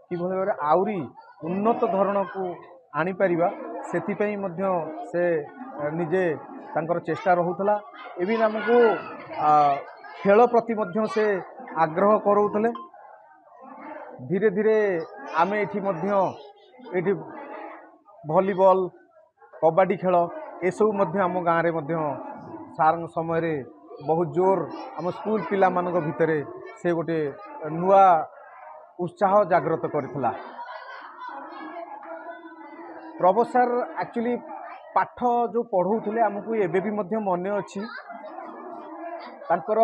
किभଳି भाବରେ आउरी उन्नत धरण को आनी परिबा सेथिपई मध्य से निजे तांकर चेष्टा रहुतला एबिन हमको खेल प्रति मध्य से आग्रह करौतले धीरे धीरे आमे एठी मध्य एठी भॉलीबॉल कबड्डी खेल ए सब मध्य आम गाँव रे मध्य सार समय रे बहुत जोर आम स्कूल पिला मान भितर से गोटे नुआ उत्साह जागृत करथिला। प्रोफेसर एक्चुअली पाठ जो पढ़ौथिले हमकु एबे भी मध्य मन अछि तांकर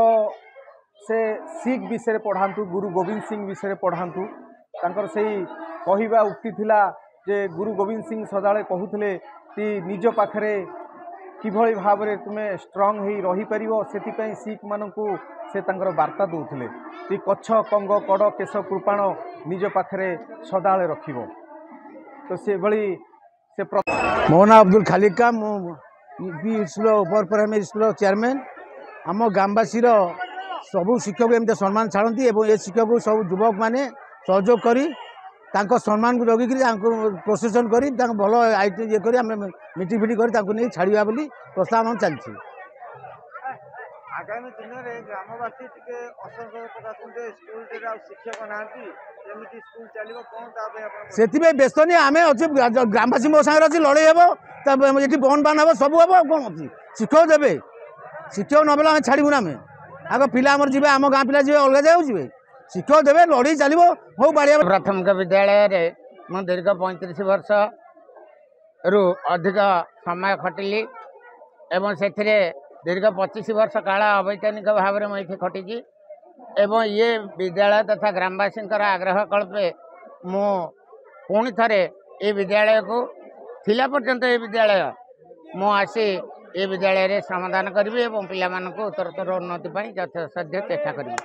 से सिख विषय पढ़ातु गुरु गोविंद सिंह विषय पढ़ातु तांकर सेही कहिबा उक्ति थिला जे गुरु गोविंद सिंह सदाळे कहूथिले कि निज पाखरे किभଳି भावरे तुमे स्ट्रांग होई रही परिवो सेतिपई सिख मानकु से तांकर वार्ता दउथिले कि कच्छ कंग कड़ केश कृपाण निज पाखरे सदाळे रखिबो। तो से भली से मो नाम अब्दुल खालिक का स्कूल उपर प्राइमरी स्कूल चेयरमैन आम ग्रामवासी सबू शिक्षक एमती सम्मान छाड़ती और ये शिक्षक सब युवक मैंने सहयोग करी सम्मान को जगिक प्रोसेसन करी भल आईटी ये करी मीटिंग फिटिंग करी नहीं छाड़ा बोली प्रस्ताव हम चलती। आगामी दिन में ग्रामवासी टिके असंतोष प्रकाश स्कूल शिक्षक ना स्कूल चलो कौन से व्यस्त नहीं आम अच्छे ग्रामवासी मो सागर अच्छी लड़े हे ये बंद बान हे सब हे कौन अच्छी शिक्षक देवे शिक्षक नबेला आम छाड़ू ना आम आग पिला जी आम गाँ पिला जी अलग जाए जी शिक्षक देवे लड़ी चलो हो बाड़िया। प्राथमिक विद्यालय में दीर्घ 35 वर्ष रु अधिक समय खटिली एवं से दीर्घ 25 वर्ष काल अवैतनिक भाव में मुझे खटी एवं ये विद्यालय तथा ग्रामवासी आग्रह कल्पे मु पुणी थे ये विद्यालय को थिला पर्यंत ये विद्यालय मु आसी ये विद्यालय रे समाधान करी और पिला उत्तरोत्तर उन्नति यथासाध्य चेष्टा करी।